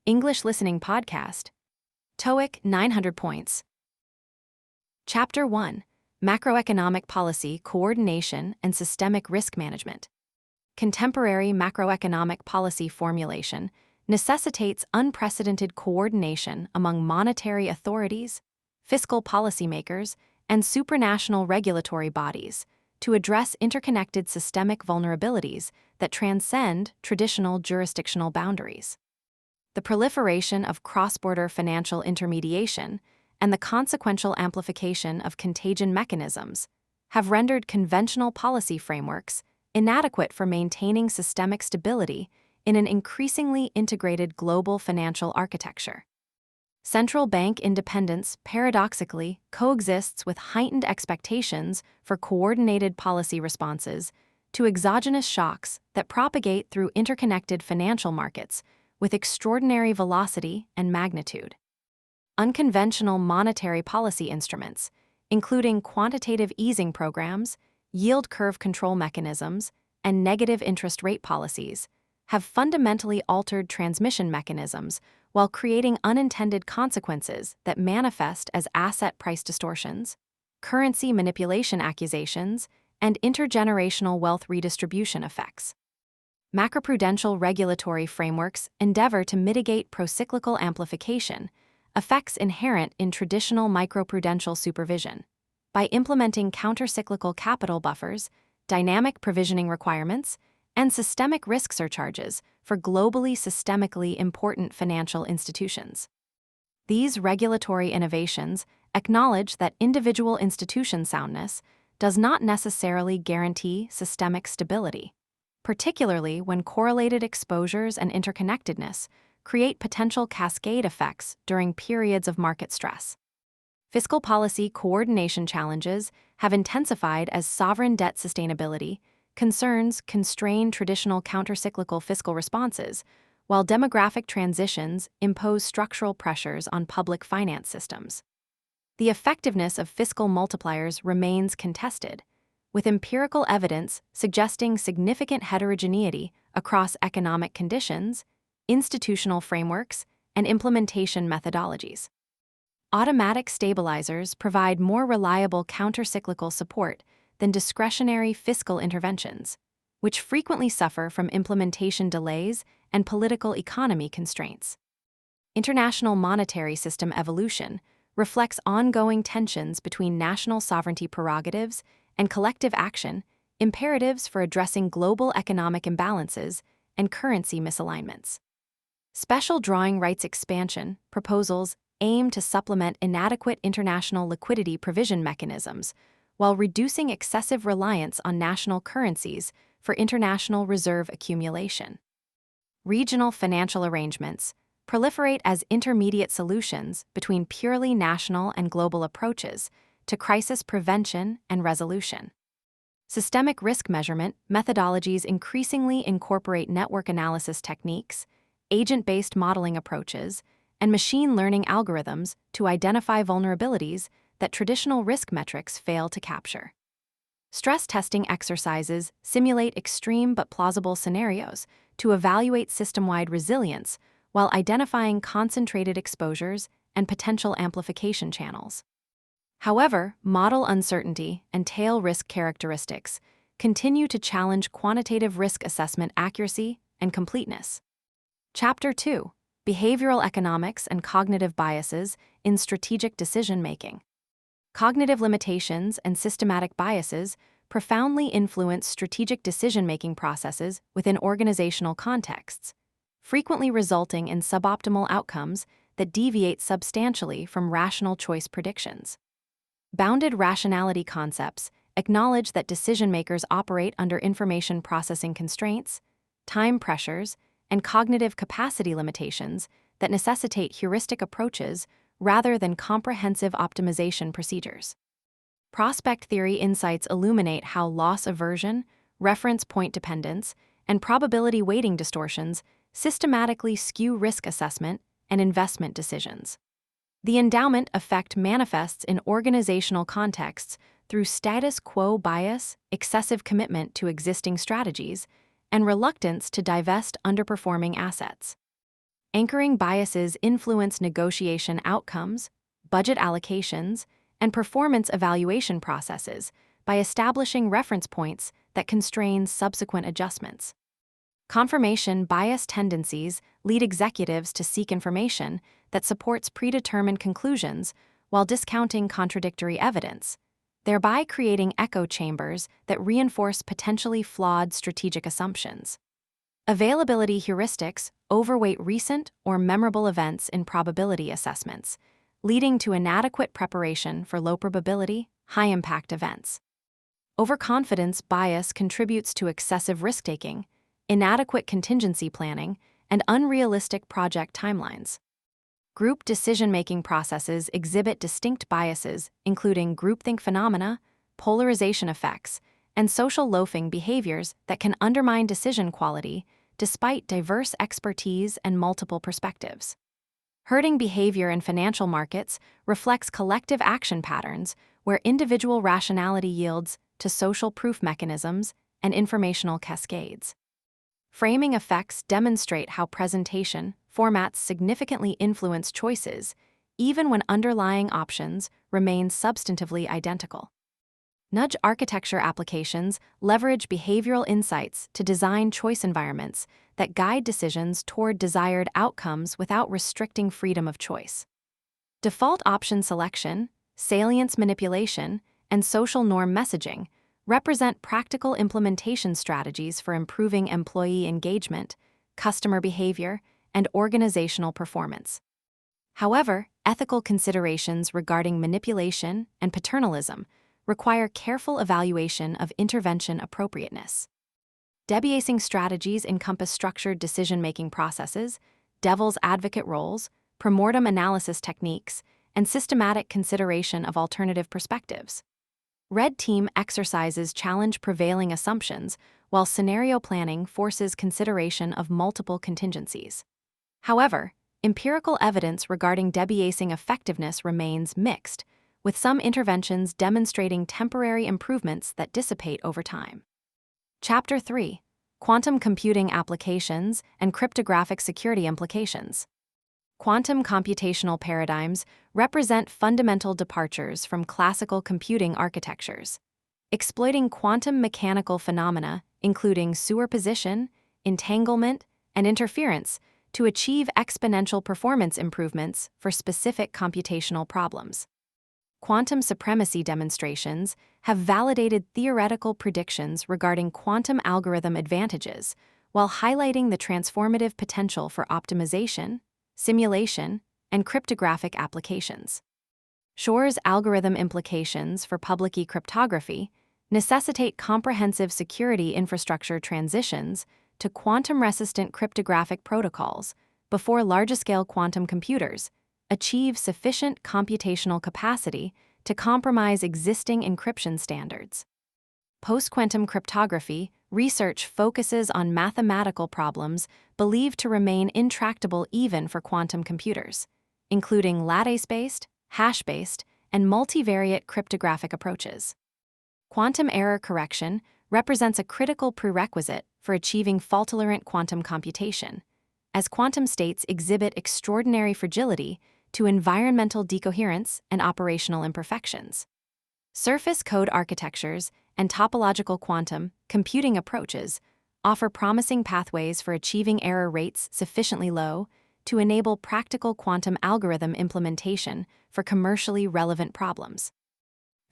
English Listening Podcast. TOEIC 900 points. Chapter 1. Macroeconomic Policy Coordination and Systemic Risk Management. Contemporary macroeconomic policy formulation necessitates unprecedented coordination among monetary authorities, fiscal policymakers, and supranational regulatory bodies to address interconnected systemic vulnerabilities that transcend traditional jurisdictional boundaries. The proliferation of cross-border financial intermediation and the consequential amplification of contagion mechanisms have rendered conventional policy frameworks inadequate for maintaining systemic stability in an increasingly integrated global financial architecture. Central bank independence paradoxically coexists with heightened expectations for coordinated policy responses to exogenous shocks that propagate through interconnected financial markets with extraordinary velocity and magnitude. Unconventional monetary policy instruments, including quantitative easing programs, yield curve control mechanisms, and negative interest rate policies, have fundamentally altered transmission mechanisms while creating unintended consequences that manifest as asset price distortions, currency manipulation accusations, and intergenerational wealth redistribution effects. Macroprudential regulatory frameworks endeavor to mitigate procyclical amplification, effects inherent in traditional microprudential supervision, by implementing countercyclical capital buffers, dynamic provisioning requirements, and systemic risk surcharges for globally systemically important financial institutions. These regulatory innovations acknowledge that individual institution soundness does not necessarily guarantee systemic stability, particularly when correlated exposures and interconnectedness create potential cascade effects during periods of market stress. Fiscal policy coordination challenges have intensified as sovereign debt sustainability concerns constrain traditional countercyclical fiscal responses, while demographic transitions impose structural pressures on public finance systems. The effectiveness of fiscal multipliers remains contested, with empirical evidence suggesting significant heterogeneity across economic conditions, institutional frameworks, and implementation methodologies. Automatic stabilizers provide more reliable countercyclical support than discretionary fiscal interventions, which frequently suffer from implementation delays and political economy constraints. International monetary system evolution reflects ongoing tensions between national sovereignty prerogatives and collective action, imperatives for addressing global economic imbalances and currency misalignments. Special drawing rights expansion proposals aim to supplement inadequate international liquidity provision mechanisms while reducing excessive reliance on national currencies for international reserve accumulation. Regional financial arrangements proliferate as intermediate solutions between purely national and global approaches to crisis prevention and resolution. Systemic risk measurement methodologies increasingly incorporate network analysis techniques, agent-based modeling approaches, and machine learning algorithms to identify vulnerabilities that traditional risk metrics fail to capture. Stress testing exercises simulate extreme but plausible scenarios to evaluate system-wide resilience while identifying concentrated exposures and potential amplification channels. However, model uncertainty and tail risk characteristics continue to challenge quantitative risk assessment accuracy and completeness. Chapter 2. Behavioral Economics and Cognitive Biases in Strategic Decision-Making. Cognitive limitations and systematic biases profoundly influence strategic decision-making processes within organizational contexts, frequently resulting in suboptimal outcomes that deviate substantially from rational choice predictions. Bounded rationality concepts acknowledge that decision-makers operate under information processing constraints, time pressures, and cognitive capacity limitations that necessitate heuristic approaches rather than comprehensive optimization procedures. Prospect theory insights illuminate how loss aversion, reference point dependence, and probability weighting distortions systematically skew risk assessment and investment decisions. The endowment effect manifests in organizational contexts through status quo bias, excessive commitment to existing strategies, and reluctance to divest underperforming assets. Anchoring biases influence negotiation outcomes, budget allocations, and performance evaluation processes by establishing reference points that constrain subsequent adjustments. Confirmation bias tendencies lead executives to seek information that supports predetermined conclusions while discounting contradictory evidence, thereby creating echo chambers that reinforce potentially flawed strategic assumptions. Availability heuristics overweight recent or memorable events in probability assessments, leading to inadequate preparation for low probability, high impact events. Overconfidence bias contributes to excessive risk-taking, inadequate contingency planning, and unrealistic project timelines. Group decision-making processes exhibit distinct biases, including groupthink phenomena, polarization effects, and social loafing behaviors that can undermine decision quality despite diverse expertise and multiple perspectives. Herding behavior in financial markets reflects collective action patterns where individual rationality yields to social proof mechanisms and informational cascades. Framing effects demonstrate how presentation formats significantly influence choices, even when underlying options remain substantively identical. Nudge architecture applications leverage behavioral insights to design choice environments that guide decisions toward desired outcomes without restricting freedom of choice. Default option selection, salience manipulation, and social norm messaging represent practical implementation strategies for improving employee engagement, customer behavior, and organizational performance. However, ethical considerations regarding manipulation and paternalism require careful evaluation of intervention appropriateness. Debiasing strategies encompass structured decision-making processes, devil's advocate roles, premortem analysis techniques, and systematic consideration of alternative perspectives. Red team exercises challenge prevailing assumptions, while scenario planning forces consideration of multiple contingencies. However, empirical evidence regarding debiasing effectiveness remains mixed, with some interventions demonstrating temporary improvements that dissipate over time. Chapter 3: Quantum Computing Applications and Cryptographic Security Implications. Quantum computational paradigms represent fundamental departures from classical computing architectures, exploiting quantum mechanical phenomena, including superposition, entanglement, and interference, to achieve exponential performance improvements for specific computational problems. Quantum supremacy demonstrations have validated theoretical predictions regarding quantum algorithm advantages while highlighting the transformative potential for optimization, simulation, and cryptographic applications. Shor's algorithm implications for public key cryptography necessitate comprehensive security infrastructure transitions to quantum-resistant cryptographic protocols before large-scale quantum computers achieve sufficient computational capacity to compromise existing encryption standards. Post-quantum cryptography research focuses on mathematical problems believed to remain intractable even for quantum computers, including lattice-based, hash-based, and multivariate cryptographic approaches. Quantum error correction represents a critical prerequisite for achieving fault-tolerant quantum computation, as quantum states exhibit extraordinary fragility to environmental decoherence and operational imperfections. Surface code architectures and topological quantum computing approaches offer promising pathways for achieving error rates sufficiently low to enable practical quantum algorithm implementation for commercially relevant problems.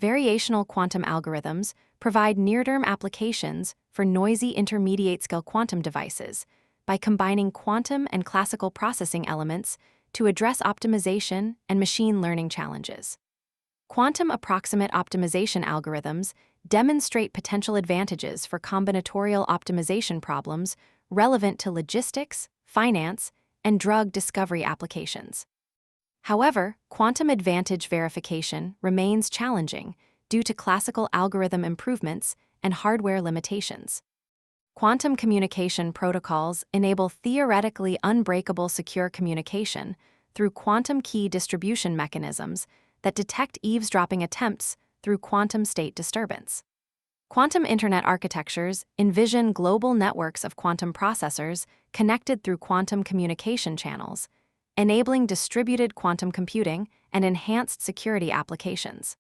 Variational quantum algorithms provide near-term applications for noisy intermediate-scale quantum devices by combining quantum and classical processing elements to address optimization and machine learning challenges. Quantum approximate optimization algorithms demonstrate potential advantages for combinatorial optimization problems relevant to logistics, finance, and drug discovery applications. However, quantum advantage verification remains challenging due to classical algorithm improvements and hardware limitations. Quantum communication protocols enable theoretically unbreakable secure communication through quantum key distribution mechanisms that detect eavesdropping attempts through quantum state disturbance. Quantum Internet architectures envision global networks of quantum processors connected through quantum communication channels, enabling distributed quantum computing and enhanced security applications.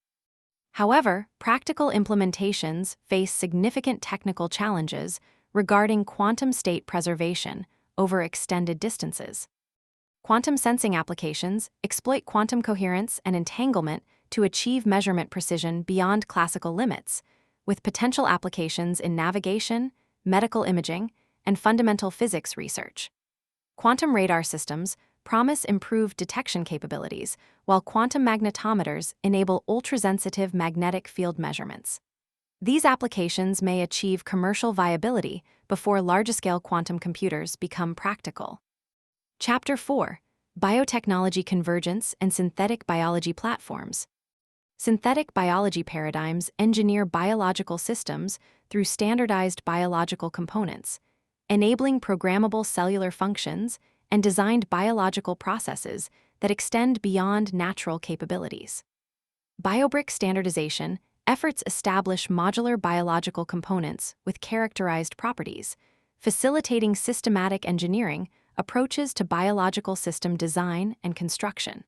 However, practical implementations face significant technical challenges regarding quantum state preservation over extended distances. Quantum sensing applications exploit quantum coherence and entanglement to achieve measurement precision beyond classical limits, with potential applications in navigation, medical imaging, and fundamental physics research. Quantum radar systems promise improved detection capabilities, while quantum magnetometers enable ultrasensitive magnetic field measurements. These applications may achieve commercial viability before large-scale quantum computers become practical. Chapter 4: Biotechnology Convergence and Synthetic Biology Platforms. Synthetic biology paradigms engineer biological systems through standardized biological components, enabling programmable cellular functions and designed biological processes that extend beyond natural capabilities. BioBrick standardization efforts establish modular biological components with characterized properties, facilitating systematic engineering approaches to biological system design and construction.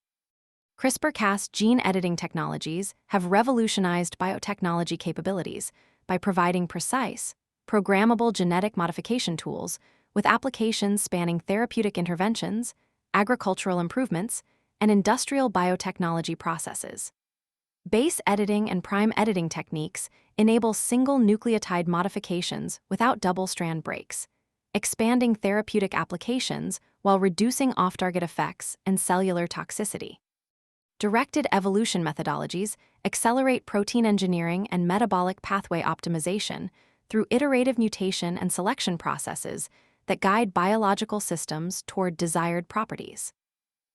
CRISPR-Cas gene editing technologies have revolutionized biotechnology capabilities by providing precise, programmable genetic modification tools with applications spanning therapeutic interventions, agricultural improvements, and industrial biotechnology processes. Base editing and prime editing techniques enable single nucleotide modifications without double-strand breaks, expanding therapeutic applications while reducing off-target effects and cellular toxicity. Directed evolution methodologies accelerate protein engineering and metabolic pathway optimization through iterative mutation and selection processes that guide biological systems toward desired properties.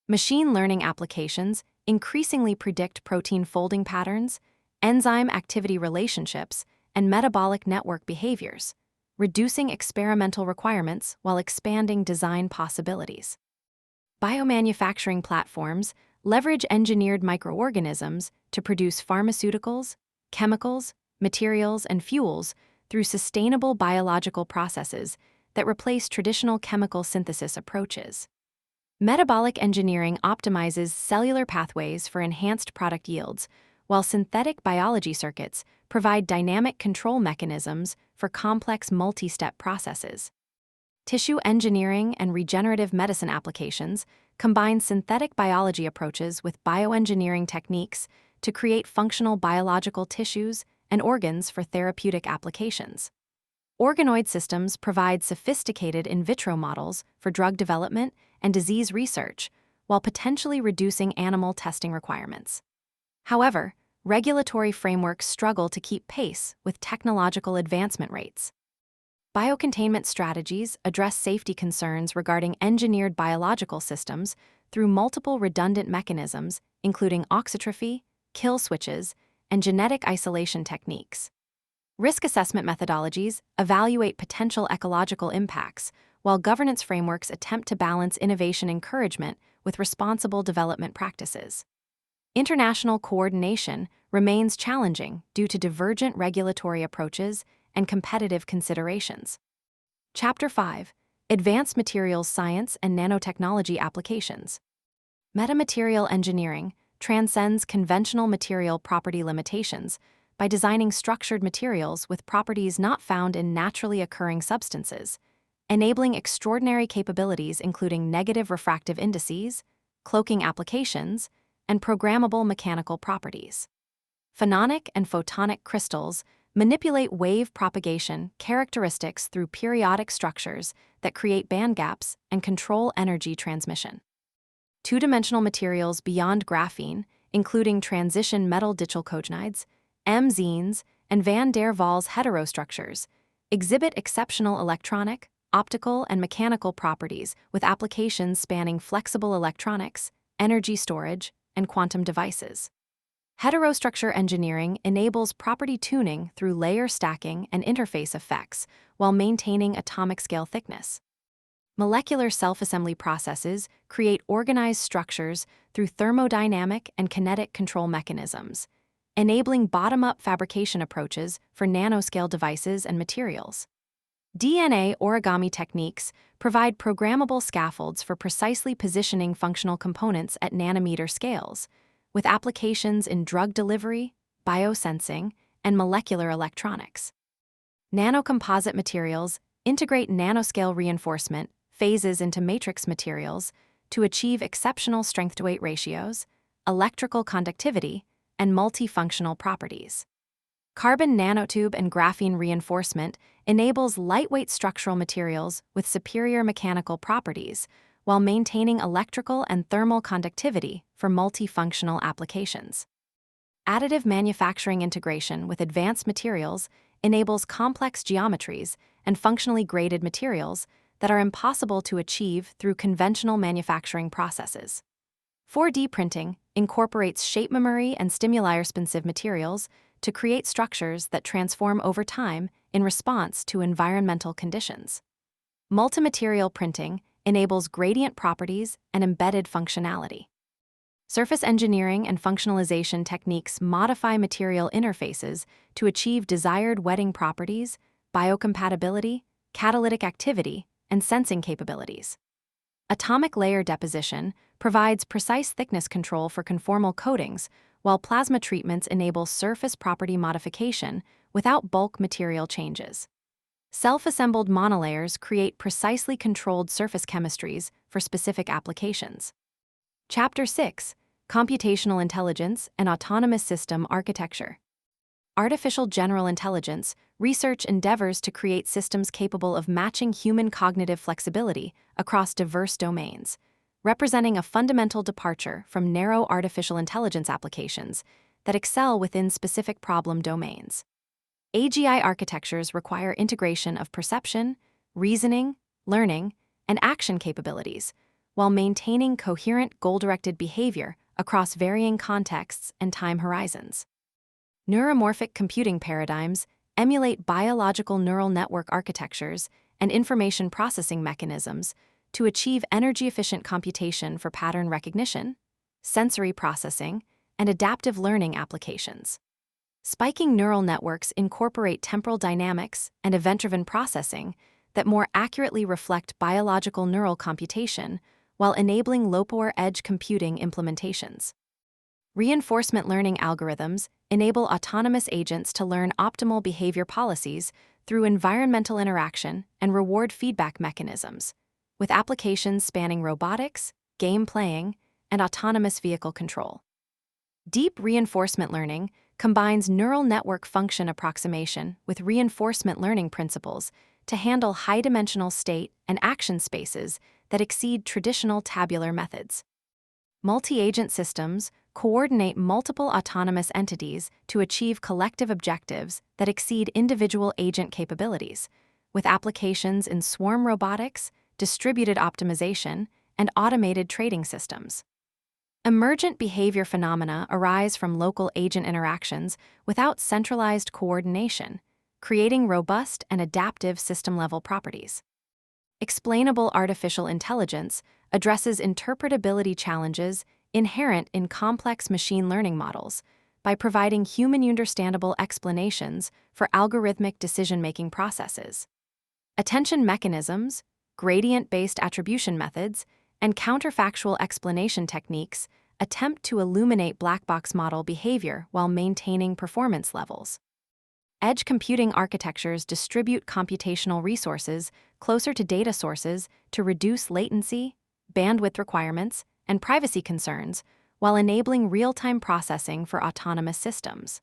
Machine learning applications increasingly predict protein folding patterns, enzyme activity relationships, and metabolic network behaviors, reducing experimental requirements while expanding design possibilities. Biomanufacturing platforms leverage engineered microorganisms to produce pharmaceuticals, chemicals, materials, and fuels through sustainable biological processes that replace traditional chemical synthesis approaches. Metabolic engineering optimizes cellular pathways for enhanced product yields, while synthetic biology circuits provide dynamic control mechanisms for complex multi-step processes. Tissue engineering and regenerative medicine applications combine synthetic biology approaches with bioengineering techniques to create functional biological tissues and organs for therapeutic applications. Organoid systems provide sophisticated in vitro models for drug development and disease research, while potentially reducing animal testing requirements. However, regulatory frameworks struggle to keep pace with technological advancement rates. Biocontainment strategies address safety concerns regarding engineered biological systems through multiple redundant mechanisms, including auxotrophy, kill switches, and genetic isolation techniques. Risk assessment methodologies evaluate potential ecological impacts, while governance frameworks attempt to balance innovation encouragement with responsible development practices. International coordination remains challenging due to divergent regulatory approaches and competitive considerations. Chapter 5: Advanced Materials Science and Nanotechnology Applications. Metamaterial engineering transcends conventional material property limitations by designing structured materials with properties not found in naturally occurring substances, enabling extraordinary capabilities including negative refractive indices, cloaking applications, and programmable mechanical properties. Phononic and photonic crystals manipulate wave propagation characteristics through periodic structures that create band gaps and control energy transmission. Two-dimensional materials beyond graphene, including transition metal dichelcogenides, M-zenes, and van der Waals heterostructures, exhibit exceptional electronic, optical, and mechanical properties with applications spanning flexible electronics, energy storage, and quantum devices. Heterostructure engineering enables property tuning through layer stacking and interface effects while maintaining atomic scale thickness. Molecular self-assembly processes create organized structures through thermodynamic and kinetic control mechanisms, enabling bottom-up fabrication approaches for nanoscale devices and materials. DNA origami techniques provide programmable scaffolds for precisely positioning functional components at nanometer scales, with applications in drug delivery, biosensing, and molecular electronics. Nanocomposite materials integrate nanoscale reinforcement phases into matrix materials to achieve exceptional strength-to-weight ratios, electrical conductivity, and multifunctional properties. Carbon nanotube and graphene reinforcement enables lightweight structural materials with superior mechanical properties while maintaining electrical and thermal conductivity for multifunctional applications. Additive manufacturing integration with advanced materials enables complex geometries and functionally graded materials that are impossible to achieve through conventional manufacturing processes. 4D printing incorporates shape memory and stimuli-responsive materials to create structures that transform over time in response to environmental conditions. Multimaterial printing enables gradient properties and embedded functionality. Surface engineering and functionalization techniques modify material interfaces to achieve desired wetting properties, biocompatibility, catalytic activity, and sensing capabilities. Atomic layer deposition provides precise thickness control for conformal coatings, while plasma treatments enable surface property modification without bulk material changes. Self-assembled monolayers create precisely controlled surface chemistries for specific applications. Chapter 6: Computational Intelligence and Autonomous System Architecture. Artificial general intelligence research endeavors to create systems capable of matching human cognitive flexibility across diverse domains, representing a fundamental departure from narrow artificial intelligence applications that excel within specific problem domains. AGI architectures require integration of perception, reasoning, learning, and action capabilities, while maintaining coherent goal-directed behavior across varying contexts and time horizons. Neuromorphic computing paradigms emulate biological neural network architectures and information processing mechanisms to achieve energy-efficient computation for pattern recognition, sensory processing, and adaptive learning applications. Spiking neural networks incorporate temporal dynamics and event-driven processing that more accurately reflect biological neural computation while enabling low-power edge computing implementations. Reinforcement learning algorithms enable autonomous agents to learn optimal behavior policies through environmental interaction and reward feedback mechanisms, with applications spanning robotics, game playing, and autonomous vehicle control. Deep reinforcement learning combines neural network function approximation with reinforcement learning principles to handle high-dimensional state and action spaces that exceed traditional tabular methods. Multi-agent systems coordinate multiple autonomous entities to achieve collective objectives that exceed individual agent capabilities, with applications in swarm robotics, distributed optimization, and automated trading systems. Emergent behavior phenomena arise from local agent interactions without centralized coordination, creating robust and adaptive system-level properties. Explainable artificial intelligence addresses interpretability challenges inherent in complex machine learning models by providing human-understandable explanations for algorithmic decision-making processes. Attention mechanisms, gradient-based attribution methods, and counterfactual explanation techniques attempt to illuminate black box model behavior while maintaining performance levels. Edge computing architectures distribute computational resources closer to data sources to reduce latency, bandwidth requirements, and privacy concerns while enabling real-time processing for autonomous systems.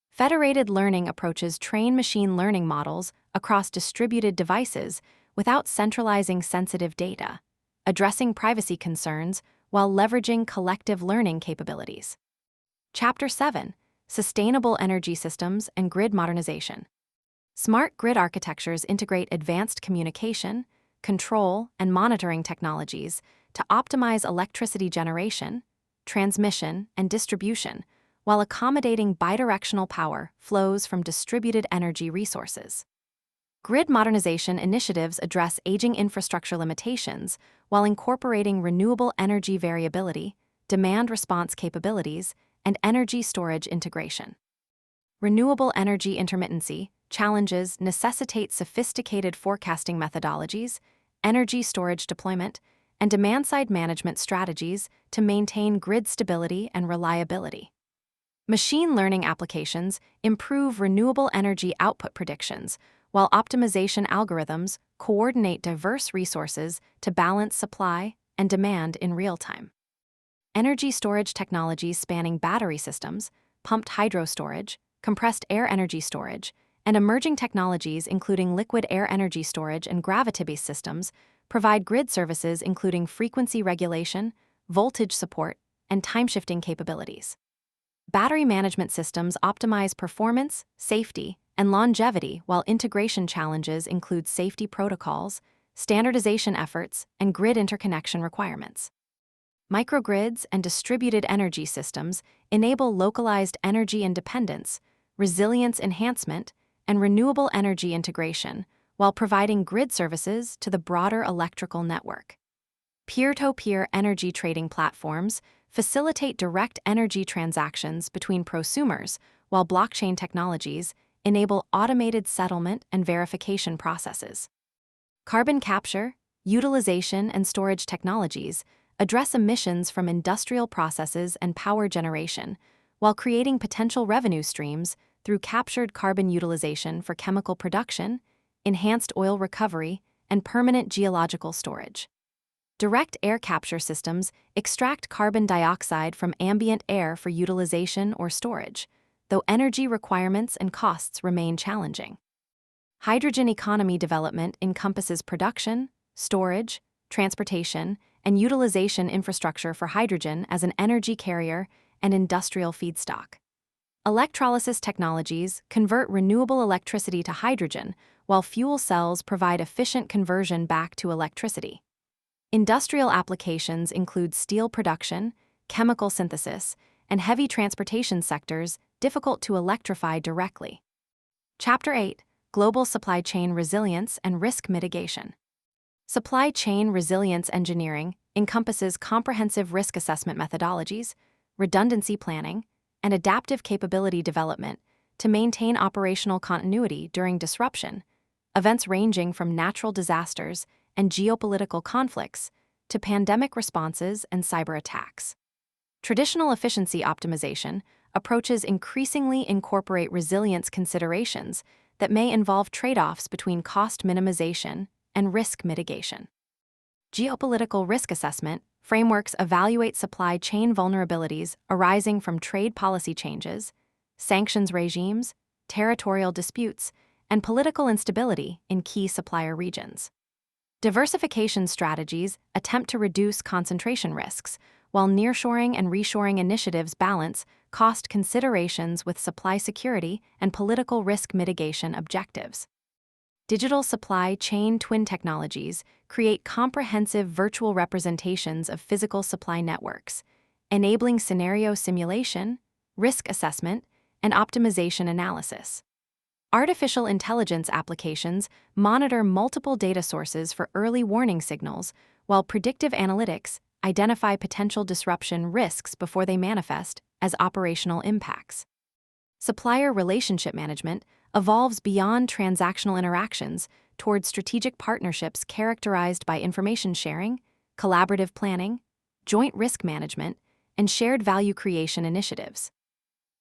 Federated learning approaches train machine learning models across distributed devices without centralizing sensitive data, addressing privacy concerns while leveraging collective learning capabilities. Chapter 7: Sustainable Energy Systems and Grid Modernization. Smart grid architectures integrate advanced communication, control, and monitoring technologies to optimize electricity generation, transmission, and distribution, while accommodating bidirectional power flows from distributed energy resources. Grid modernization initiatives address aging infrastructure limitations while incorporating renewable energy variability, demand response capabilities, and energy storage integration. Renewable energy intermittency challenges necessitate sophisticated forecasting methodologies, energy storage deployment, and demand-side management strategies to maintain grid stability and reliability. Machine learning applications improve renewable energy output predictions, while optimization algorithms coordinate diverse resources to balance supply and demand in real time. Energy storage technologies spanning battery systems, pumped hydro storage, compressed air energy storage, and emerging technologies including liquid air energy storage and gravity-based systems provide grid services including frequency regulation, voltage support, and time-shifting capabilities. Battery management systems optimize performance, safety, and longevity, while integration challenges include safety protocols, standardization efforts, and grid interconnection requirements. Microgrids and distributed energy systems enable localized energy independence, resilience enhancement, and renewable energy integration, while providing grid services to the broader electrical network. Peer-to-peer energy trading platforms facilitate direct energy transactions between prosumers, while blockchain technologies enable automated settlement and verification processes. Carbon capture, utilization, and storage technologies address emissions from industrial processes and power generation, while creating potential revenue streams through captured carbon utilization for chemical production, enhanced oil recovery, and permanent geological storage. Direct air capture systems extract carbon dioxide from ambient air for utilization or storage, though energy requirements and costs remain challenging. Hydrogen economy development encompasses production, storage, transportation, and utilization infrastructure for hydrogen as an energy carrier and industrial feedstock. Electrolysis technologies convert renewable electricity to hydrogen, while fuel cells provide efficient conversion back to electricity. Industrial applications include steel production, chemical synthesis, and heavy transportation sectors difficult to electrify directly. Chapter 8: Global Supply Chain Resilience and Risk Mitigation. Supply chain resilience engineering encompasses comprehensive risk assessment methodologies, redundancy planning, and adaptive capability development to maintain operational continuity during disruption, events ranging from natural disasters and geopolitical conflicts to pandemic responses and cyber attacks. Traditional efficiency optimization approaches increasingly incorporate resilience considerations that may involve trade-offs between cost minimization and risk mitigation. Geopolitical risk assessment frameworks evaluate supply chain vulnerabilities arising from trade policy changes, sanctions regimes, territorial disputes, and political instability in key supplier regions. Diversification strategies attempt to reduce concentration risks, while nearshoring and reshoring initiatives balance cost considerations with supply security and political risk mitigation objectives. Digital supply chain twin technologies create comprehensive virtual representations of physical supply networks, enabling scenario simulation, risk assessment, and optimization analysis. Artificial intelligence applications monitor multiple data sources for early warning signals, while predictive analytics identify potential disruption risks before they manifest as operational impacts. Supplier relationship management evolves beyond transactional interactions toward strategic partnerships characterized by information sharing, collaborative planning, joint risk management, and shared value creation initiatives.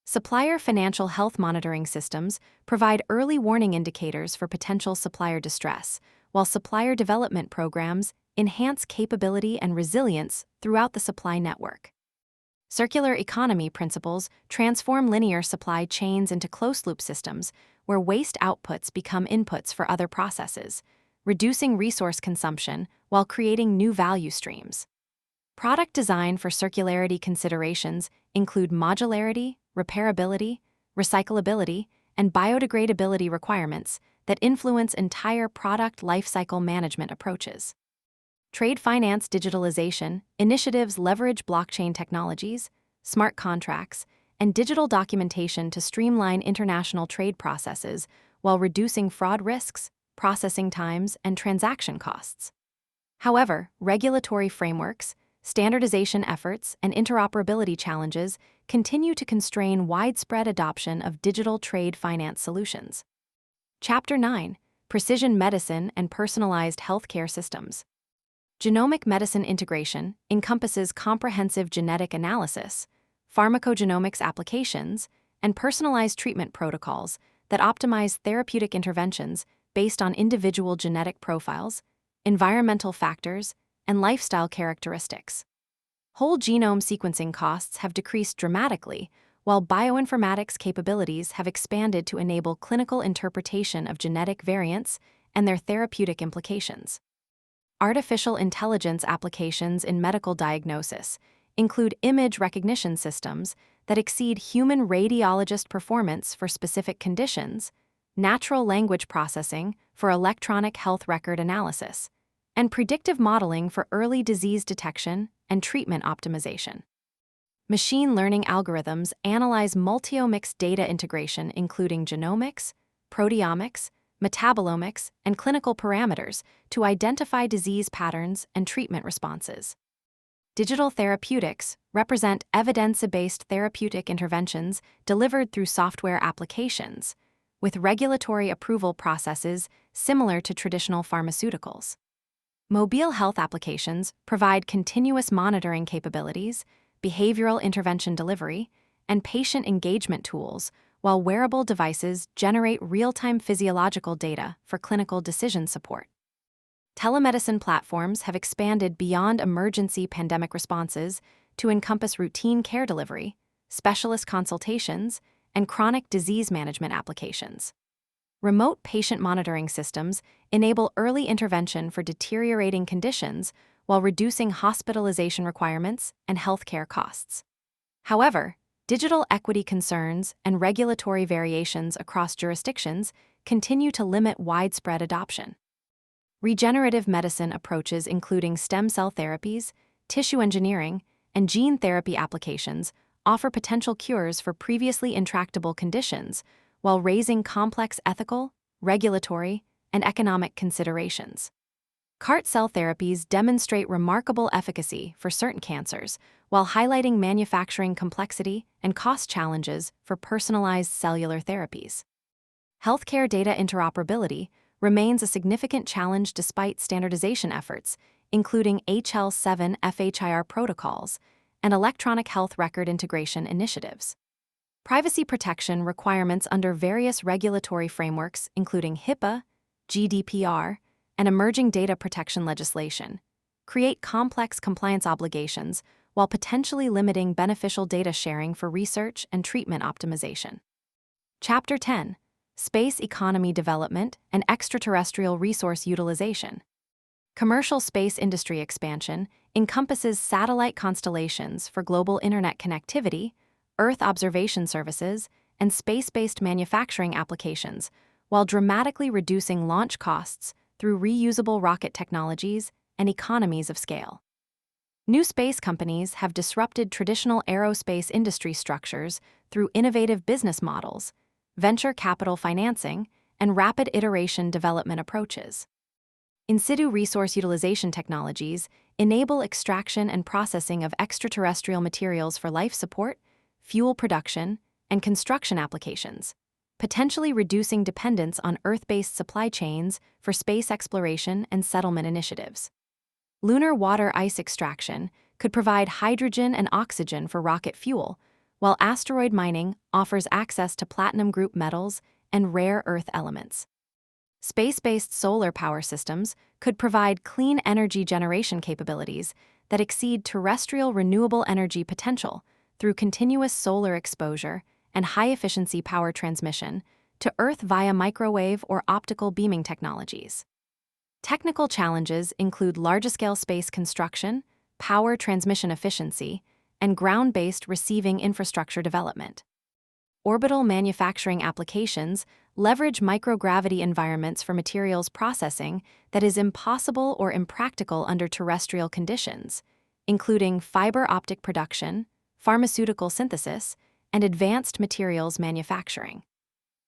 Supplier financial health monitoring systems provide early warning indicators for potential supplier distress, while supplier development programs enhance capability and resilience throughout the supply network. Circular economy principles transform linear supply chains into closed-loop systems where waste outputs become inputs for other processes, reducing resource consumption while creating new value streams. Product design for circularity considerations include modularity, repairability, recyclability, and biodegradability requirements that influence entire product lifecycle management approaches. Trade finance digitalization initiatives leverage blockchain technologies, smart contracts, and digital documentation to streamline international trade processes while reducing fraud risks, processing times, and transaction costs. However, regulatory frameworks, standardization efforts, and interoperability challenges continue to constrain widespread adoption of digital trade finance solutions. Chapter 9: Precision Medicine and Personalized Healthcare Systems. Genomic medicine integration encompasses comprehensive genetic analysis, pharmacogenomics applications, and personalized treatment protocols that optimize therapeutic interventions based on individual genetic profiles, environmental factors, and lifestyle characteristics. Whole genome sequencing costs have decreased dramatically, while bioinformatics capabilities have expanded to enable clinical interpretation of genetic variants and their therapeutic implications. Artificial intelligence applications in medical diagnosis include image recognition systems that exceed human radiologist performance for specific conditions, natural language processing for electronic health record analysis, and predictive modeling for early disease detection and treatment optimization. Machine learning algorithms analyze multiomics data integration, including genomics, proteomics, metabolomics, and clinical parameters to identify disease patterns and treatment responses. Digital therapeutics represent evidence-based therapeutic interventions delivered through software applications, with regulatory approval processes similar to traditional pharmaceuticals. Mobile health applications provide continuous monitoring capabilities, behavioral intervention delivery, and patient engagement tools, while wearable devices generate real-time physiological data for clinical decision support. Telemedicine platforms have expanded beyond emergency pandemic responses to encompass routine care delivery, specialist consultations, and chronic disease management applications. Remote patient monitoring systems enable early intervention for deteriorating conditions while reducing hospitalization requirements and healthcare costs. However, digital equity concerns and regulatory variations across jurisdictions continue to limit widespread adoption. Regenerative medicine approaches, including stem cell therapies, tissue engineering, and gene therapy applications, offer potential cures for previously intractable conditions while raising complex ethical, regulatory, and economic considerations. CAR-T cell therapies demonstrate remarkable efficacy for certain cancers, while highlighting manufacturing complexity and cost challenges for personalized cellular therapies. Healthcare data interoperability remains a significant challenge despite standardization efforts, including HL7 FHIR protocols and electronic health record integration initiatives. Privacy protection requirements under various regulatory frameworks, including HIPAA, GDPR, and emerging data protection legislation, create complex compliance obligations while potentially limiting beneficial data sharing for research and treatment optimization. Chapter 10: Space Economy Development and Extraterrestrial Resource Utilization. Commercial space industry expansion encompasses satellite constellations for global internet connectivity, Earth observation services, and space-based manufacturing applications, while dramatically reducing launch costs through reusable rocket technologies and economies of scale. New space companies have disrupted traditional aerospace industry structures through innovative business models, venture capital financing, and rapid iteration development approaches. In situ resource utilization technologies enable extraction and processing of extraterrestrial materials for life support, fuel production, and construction applications, potentially reducing dependence on Earth-based supply chains for space exploration and settlement initiatives. Lunar water ice extraction could provide hydrogen and oxygen for rocket fuel, while asteroid mining offers access to platinum group metals and rare earth elements. Space-based solar power systems could provide clean energy generation capabilities that exceed terrestrial renewable energy potential through continuous solar exposure and high-efficiency power transmission to Earth via microwave or optical beaming technologies. Technical challenges include large-scale space construction, power transmission efficiency, and ground-based receiving infrastructure development. Orbital manufacturing applications leverage microgravity environments for materials processing that is impossible or impractical under terrestrial conditions, including fiber optic production, pharmaceutical synthesis, and advanced materials manufacturing.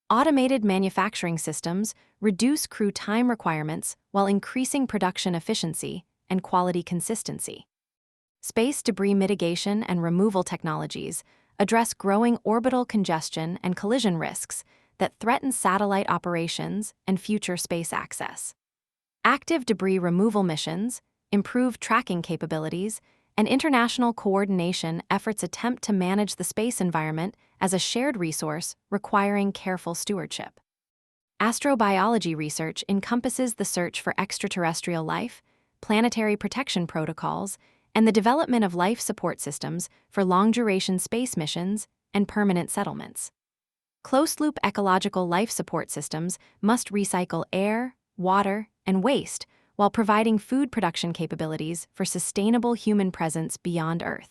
Automated manufacturing systems reduce crew time requirements while increasing production efficiency and quality consistency. Space debris mitigation and removal technologies address growing orbital congestion and collision risks that threaten satellite operations and future space access. Active debris removal missions, improved tracking capabilities, and international coordination efforts attempt to manage the space environment as a shared resource requiring careful stewardship. Astrobiology research encompasses the search for extraterrestrial life, planetary protection protocols, and the development of life support systems for long-duration space missions and permanent settlements. Closed-loop ecological life support systems must recycle air, water, and waste while providing food production capabilities for sustainable human presence beyond Earth.